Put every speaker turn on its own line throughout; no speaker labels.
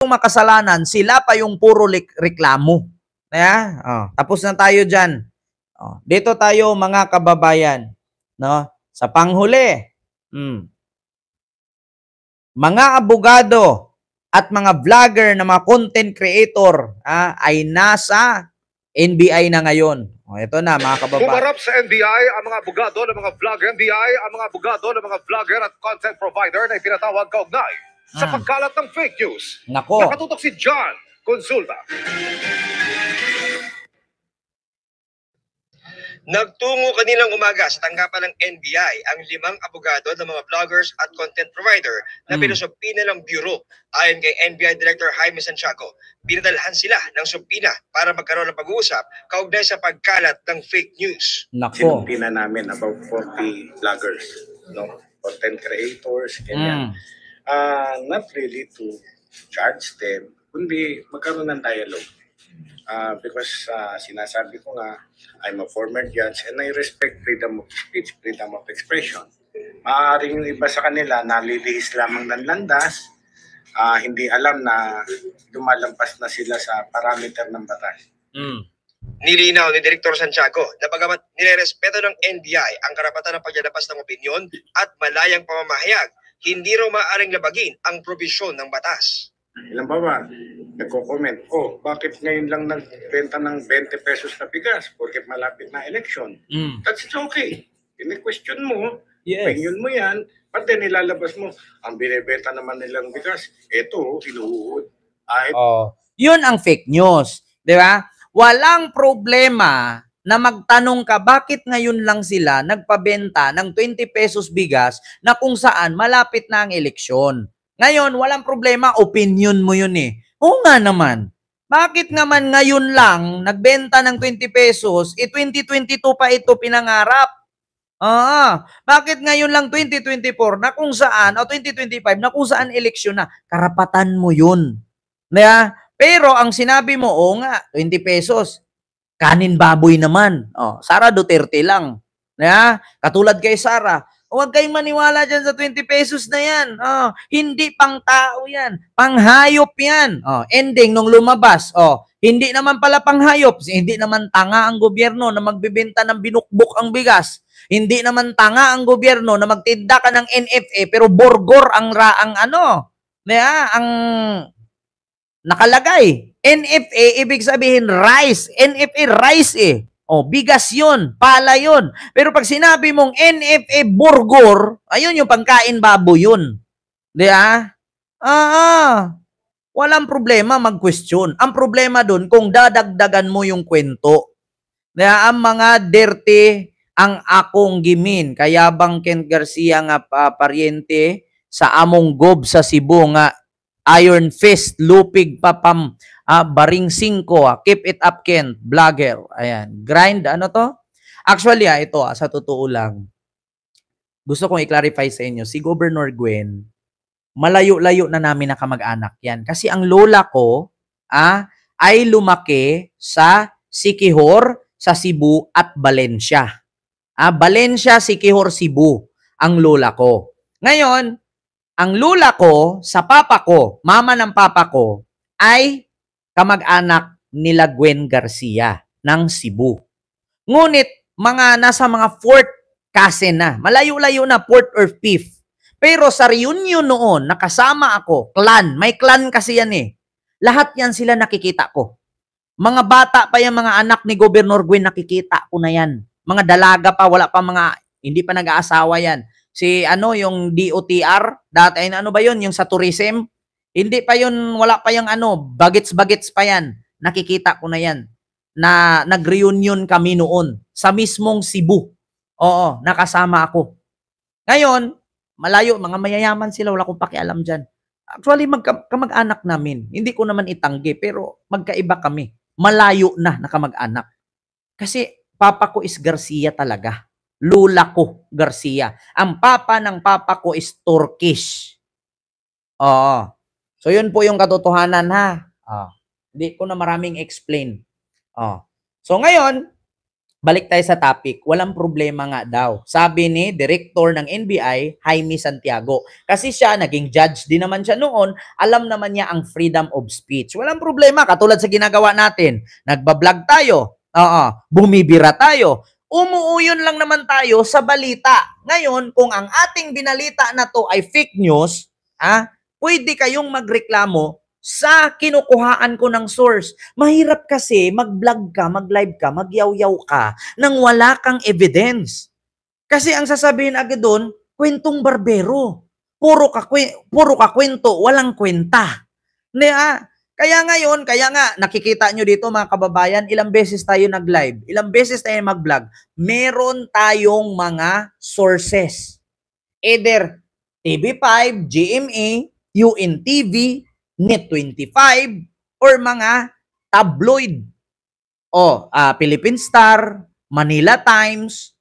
makasalanan, sila pa yung puro reklamo. Tapos na tayo dyan. Dito tayo mga kababayan. No? Sa panghuli, mga abogado at mga vlogger na mga content creator ay nasa NBI na ngayon. Ito na mga kababayan.
Humarap sa NBI ang mga abogado ng mga vlogger. NBI ang mga abogado ng mga vlogger at content provider na itinatawag kaugnay sa pagkalat ng fake news.
Nako.
Nakatutok si John Consulta.
Nagtungo kanilang umaga sa tanggapan ng NBI ang 5 abogado ng mga vloggers at content provider na pinusubpina ng Bureau. Ayon kay NBI Director Jaime Santiago, pinadalhan sila ng subpina para magkaroon ng pag-uusap kaugnay sa pagkalat ng fake news.
Nako.
Sinubpina namin about 40 vloggers, no? Content creators, ganyan. Not really to charge them, kundi magkaroon ng dialogue. Because sinasabi ko nga, I'm a former judge and I respect freedom of speech, freedom of expression. Maaaring yung iba sa kanila nalilihis lamang ng landas, hindi alam na lumalampas na sila sa parameter ng batas.
Nilinaw ni Director Santiago na bagamat nirerespeto ng NBI ang karapatan ng paglalabas ng opinyon at malayang pamamahayag, hindi raw maaaring labagin ang probisyon ng batas.
Ilan ba? Nagko-comment, bakit ngayon lang nagbenta ng 20 pesos na bigas porque malapit na election? That's okay. Ini-question mo, opinion mo yan, pati nilalabas mo, ang binibenta naman nilang bigas, ito, inuud.
Yun ang fake news. Di ba? Walang problema na magtanong ka bakit ngayon lang sila nagpabenta ng 20 pesos bigas na kung saan malapit na ang eleksyon. Ngayon, walang problema, opinion mo yun eh. Oo nga naman. Bakit naman ngayon lang nagbenta ng 20 pesos, 2022 pa ito pinangarap? Bakit ngayon lang 2024 na kung saan, o 2025 na kung saan eleksyon na? Karapatan mo yun. Pero ang sinabi mo, nga, 20 pesos, kanin baboy naman. Sara Duterte lang. Katulad kay Sara, huwag kayong maniwala dyan sa 20 pesos na yan. Hindi pang tao yan. Panghayop yan. Ending nung lumabas. Hindi naman pala panghayop. Hindi naman tanga ang gobyerno na magbibenta ng binukbok ang bigas. Hindi naman tanga ang gobyerno na magtinda ka ng NFA pero borgor ang ang nakalagay. NFA, ibig sabihin rice. NFA, rice eh. Bigas yun, pala yun. Pero pag sinabi mong NFA burgor, ayun yung pangkain babo yun. Walang problema mag-question. Ang problema dun, kung dadagdagan mo yung kwento. Ang mga dirty ang akong gimin. Kaya bang Kent Garcia nga paryente sa among gob sa Cebu nga Iron Fist, lupig papam, baring 5, keep it up Ken, vlogger. Ayan, grind, ano to? Actually, ito, sa totoo lang, gusto kong i-clarify sa inyo, si Governor Gwen, malayo-layo na namin na kamag-anak yan. Kasi ang lola ko, ay lumaki sa Siquijor, sa Cebu at Valencia. Valencia, Siquijor, Cebu, ang lola ko. Ngayon, ang lola ko sa papa ko, mama ng papa ko, ay kamag-anak nila Gwen Garcia ng Cebu. Ngunit, nasa mga 4th cousin na. Malayo-layo na, 4th or 5th. Pero sa reunion noon, nakasama ako, clan. May clan kasi yan eh. Lahat yan sila nakikita ko. Mga bata pa yung mga anak ni Governor Gwen, nakikita ko na yan. Mga dalaga pa, wala pa hindi pa nag-aasawa yan. Si yung DOTR, dati ba yun, yung sa tourism, hindi pa yun, wala pa yung bagets-bagets pa yan. Nakikita ko na yan. Na nag-reunion kami noon sa mismong Cebu. Oo, nakasama ako. Ngayon, malayo, mga mayayaman sila, wala akong pakialam dyan. Actually, kamag-anak namin. Hindi ko naman itanggi, pero magkaiba kami. Malayo na kamag-anak. Kasi papa ko is Garcia talaga. Lula ko, Garcia. Ang papa ng papa ko is Turkish. So, yun po yung katotohanan, ha? Hindi ko na maraming explain. So, ngayon, balik tayo sa topic, walang problema nga daw. Sabi ni Director ng NBI, Jaime Santiago. Kasi siya, naging judge din naman siya noon, alam naman niya ang freedom of speech. Walang problema, katulad sa ginagawa natin. Nagbablog tayo, bumibira tayo, umuuyon lang naman tayo sa balita. Ngayon, kung ang ating binalita na to ay fake news, pwede kayong magreklamo sa kinukuhaan ko ng source. Mahirap kasi mag-vlog ka, mag-live ka, magyaw-yaw ka nang wala kang evidence. Kasi ang sasabihin agad doon, kwentong barbero. Puro ka kwento, walang kwenta. Kaya nga, nakikita nyo dito mga kababayan, ilang beses tayo nag-live, ilang beses tayo mag-vlog, meron tayong mga sources. Either TV5, GMA, UNTV, Net25, or mga tabloid. Philippine Star, Manila Times,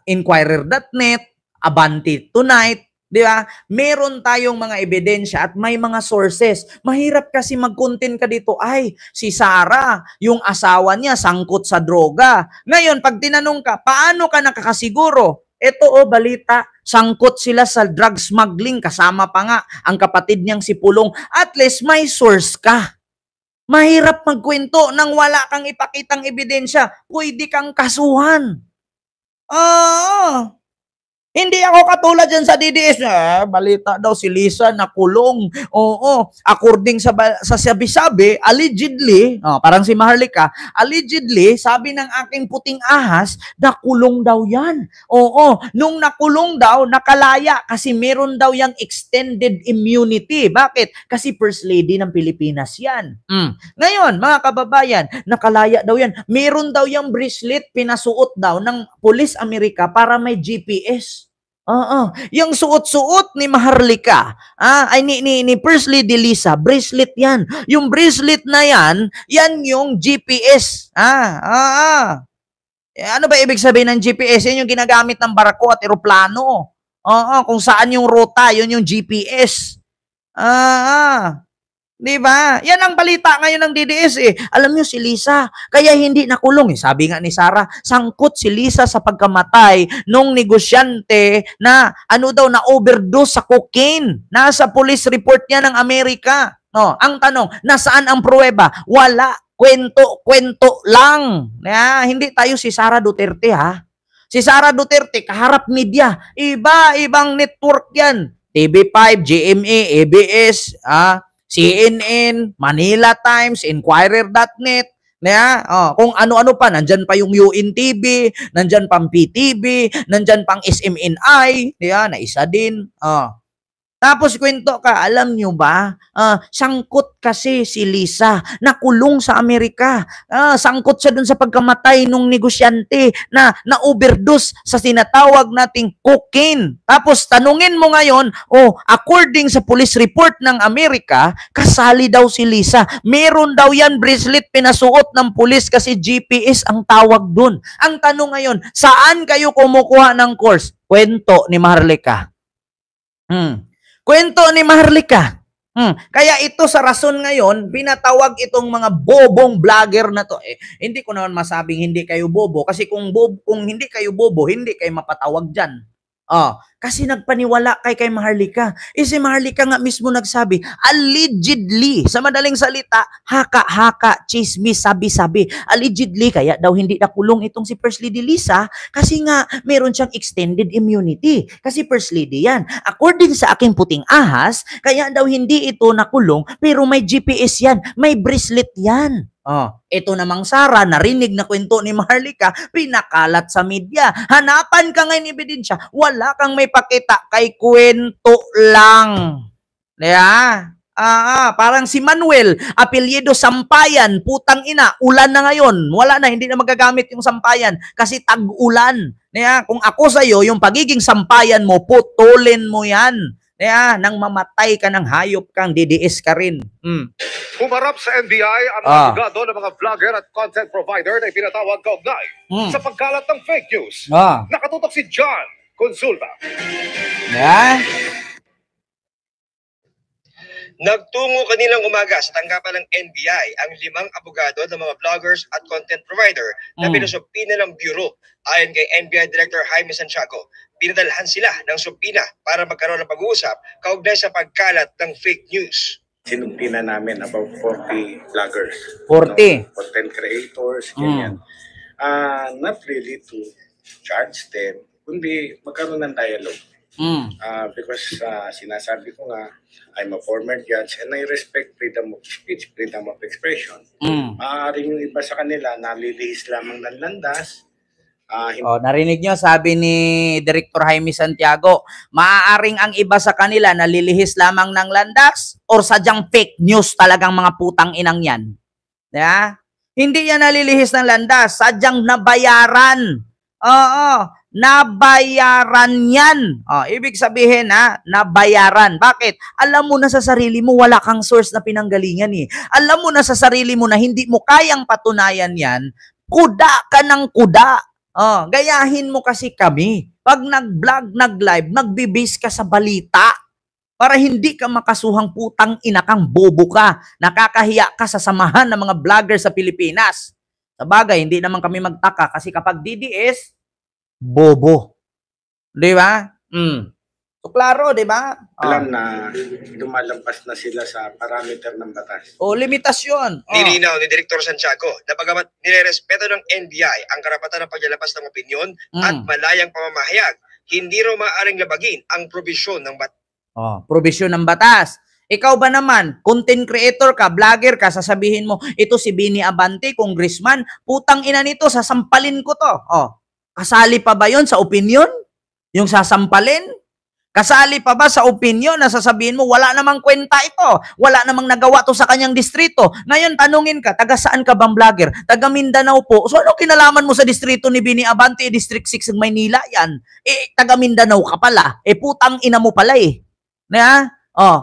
Inquirer.net, Abante Tonight, di ba? Meron tayong mga ebidensya at may mga sources. Mahirap kasi mag-content ka dito, ay, si Sarah, yung asawa niya, sangkot sa droga. Ngayon, pag tinanong ka, paano ka nakakasiguro? Ito balita, sangkot sila sa drug smuggling, kasama pa nga ang kapatid niyang si Pulong. At least may source ka. Mahirap magkwento nang wala kang ipakitang ebidensya. Pwede kang kasuhan. Hindi ako katulad dyan sa DDS. Balita daw si Lisa nakulong. According sa sabi-sabi, allegedly, parang si Maharlika, allegedly, sabi ng aking puting ahas, nakulong daw yan. Nung nakulong daw, nakalaya kasi meron daw yung extended immunity. Bakit? Kasi First Lady ng Pilipinas yan. Ngayon, mga kababayan, nakalaya daw yan. Meron daw yung bracelet, pinasuot daw ng Police America para may GPS. Yung suot-suot ni Maharlika, ni First Lady Lisa, bracelet yan. Yung bracelet na yan yung GPS. Ano ba ibig sabihin ng GPS? Yan yung ginagamit ng barko at eroplano. Kung saan yung ruta, yun yung GPS. Di ba? Yan ang balita ngayon ng DDS Alam niyo si Lisa, kaya hindi nakulong Sabi nga ni Sarah, sangkot si Lisa sa pagkamatay nung negosyante na na overdose sa cocaine. Nasa police report niya ng Amerika. Ang tanong, nasaan ang pruweba? Wala. Kwento lang. Hindi tayo si Sara Duterte Si Sara Duterte, kaharap media. Iba-ibang network yan. TV5, GMA, ABS, CNN, Manila Times, Inquirer.net, kung ano-ano pa, nandyan pa yung UNTV, nandyan pang PTV, nandyan pang SMNI, na isa din. Tapos kwento ka, alam nyo ba, sangkot kasi si Lisa, nakulong sa Amerika. Sangkot siya dun sa pagkamatay nung negosyante na overdose sa sinatawag nating cocaine. Tapos tanungin mo ngayon, according sa police report ng Amerika, kasali daw si Lisa. Meron daw yan bracelet pinasuot ng pulis kasi GPS ang tawag dun. Ang tanong ngayon, saan kayo kumukuha ng course? Kwento ni Maharlika. Kwento ni Maharlika. Kaya ito sa rason ngayon, binatawag itong mga bobong vlogger na to. Hindi ko naman masabing hindi kayo bobo. Kasi kung hindi kayo bobo, hindi kayo mapatawag dyan. Kasi nagpaniwala kay Maharlika. Si Maharlika nga mismo nagsabi, allegedly, sa madaling salita, haka-haka, chismis, sabi-sabi. Allegedly, kaya daw hindi nakulong itong si First Lady Lisa kasi nga meron siyang extended immunity. Kasi First Lady yan. According sa aking puting ahas, kaya daw hindi ito nakulong pero may GPS yan, may bracelet yan. Ito namang Sara, narinig na kwento ni Maharlika, pinakalat sa media. Hanapan ka ngayon ebidensya, wala kang may pakita, kay kwento lang. Parang si Manuel, apelyido Sampayan, putang ina, ulan na ngayon. Wala na, hindi na magagamit yung Sampayan kasi tag-ulan. Kung ako sa'yo, yung pagiging Sampayan mo, putulin mo yan. Nang mamatay ka ng hayop kang DDS ka rin.
Humarap sa NBI ang mga abogado ng mga vlogger at content provider na ipinatawag kaugnay sa pagkalat ng fake news. Nakatutok si John Consulta.
Nagtungo kanilang umaga sa tanggapan ng NBI ang 5 abogado ng mga vloggers at content provider na pinusupina ng Bureau. Ayon kay NBI Director Jaime Santiago, pinadalhan sila ng supina para magkaroon ng pag-uusap kaugnay sa pagkalat ng fake news.
Sinumpina namin about 40 vloggers.
40.
Content creators, ganyan. Not really to charge them, kundi magkaroon ng dialogue. Because sinasabi ko nga, I'm a former judge and I respect freedom of speech, freedom of expression. Maaaring yung iba sa kanila nalilihis lamang ng landas.
Narinig nyo, sabi ni Director Jaime Santiago, maaaring ang iba sa kanila nalilihis lamang ng landas or sadyang fake news talagang mga putang inang yan. Yeah? Hindi yan nalilihis ng landas, sadyang nabayaran. Oo, nabayaran yan. Ibig sabihin nabayaran. Bakit? Alam mo na sa sarili mo wala kang source na pinanggalingan eh. Alam mo na sa sarili mo na hindi mo kayang patunayan yan, kuda ka ng kuda. Gayahin mo kasi kami. Pag nag-vlog, nag-live, nagbe-base ka sa balita para hindi ka makasuhang putang ina kang bobo ka. Nakakahiya ka sa samahan ng mga vlogger sa Pilipinas. Sa bagay, hindi naman kami magtaka kasi kapag DDS, bobo. Di ba? So, klaro, di ba?
Alam na lumalampas na sila sa parameter ng batas.
Limitasyon.
Nilinaw ni Director Santiago na bagamat nirerespeto ng NBI ang karapatan ng paglalabas ng opinyon at malayang pamamahayag, hindi raw maaaring labagin ang probisyon ng batas.
Probisyon ng batas. Ikaw ba naman, content creator ka, vlogger ka, sasabihin mo, ito si Bini Abante, congressman, putang ina nito, sasampalin ko to. Kasali pa ba yon sa opinion? Yung sasampalin? Kasali pa ba sa opinion na sasabihin mo, wala namang kwenta ito, wala namang nagawa to sa kanyang distrito. Ngayon, tanungin ka, taga saan ka bang vlogger? Taga Mindanao po. So, ano kinalaman mo sa distrito ni Bini Abante, District 6 ng Maynila yan? Taga Mindanao ka pala. Putang ina mo pala eh.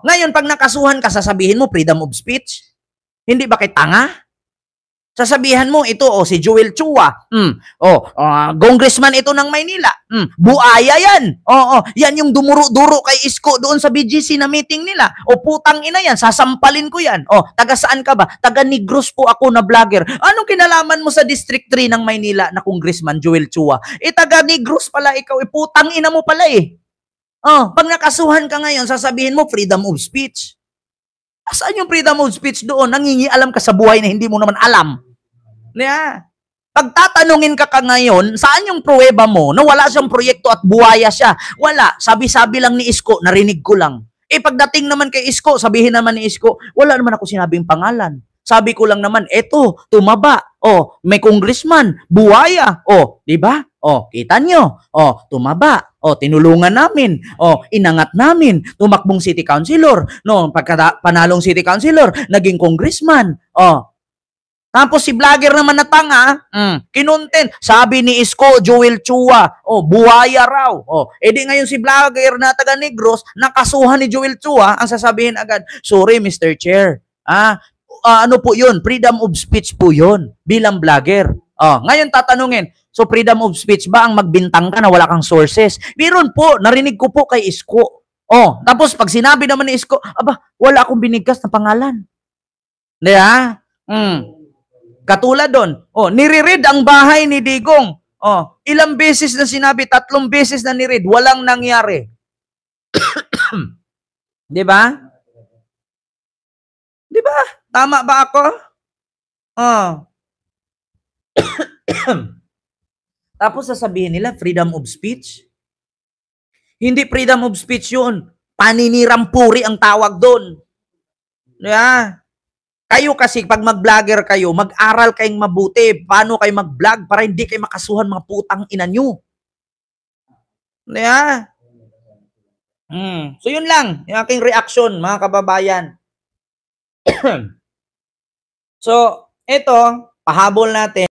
Ngayon, pag nakasuhan ka, sasabihin mo, freedom of speech? Hindi ba kay tanga? Sasabihan mo, ito, si Joel Chua. Congressman ito ng Maynila. Buaya yan. Yan yung dumuro-duro kay Isko doon sa BGC na meeting nila. Putang ina yan, sasampalin ko yan. Taga saan ka ba? Taga Negros po ako na vlogger. Anong kinalaman mo sa District 3 ng Maynila na Congressman Joel Chua? Taga Negros pala ikaw. Putang ina mo pala eh. Pag nakasuhan ka ngayon, sasabihin mo, freedom of speech. Saan yung freedom of speech doon? Nangingialam ka sa buhay na hindi mo naman alam. Pag tatanungin ka ngayon, saan yung pruweba mo na wala siyang proyekto at buhaya siya? Wala. Sabi-sabi lang ni Isko, narinig ko lang. Pagdating naman kay Isko, sabihin naman ni Isko, wala naman ako sinabing pangalan. Sabi ko lang naman, eto, tumaba. May congressman, buhaya. Di ba? Kita nyo. Tumaba. Tinulungan namin. Inangat namin. Tumakbong city councilor. No, pagka panalong city councilor, naging congressman. Tapos si vlogger naman na tanga, kinontent. Sabi ni Isko, Joel Chua, buhaya raw. Di ngayon si vlogger na taga Negros, nakasuhan ni Joel Chua, ang sasabihin agad, sorry Mr. Chair. Ano po yun? Freedom of speech po yun, bilang vlogger. Ngayon tatanungin, so freedom of speech ba ang magbintang ka na wala kang sources? Meron po, narinig ko po kay Isko. Tapos pag sinabi naman ni Isko, wala akong binigkas na pangalan. Diba? Katulad doon, nire-read ang bahay ni Digong. Ilang beses na sinabi, 3 beses na ni-read, walang nangyari. Di ba? Di ba? Tama ba ako? Tapos sasabihin nila, freedom of speech? Hindi freedom of speech yun. Paninirampuri ang tawag doon. Yeah. Kayo kasi, pag mag-vlogger kayo, mag-aral kayong mabuti. Paano kayo mag-vlog para hindi kayo makasuhan mga putang ina nyo. Yeah. So, yun lang. Yung aking reaction, mga kababayan. So, ito, pahabol natin.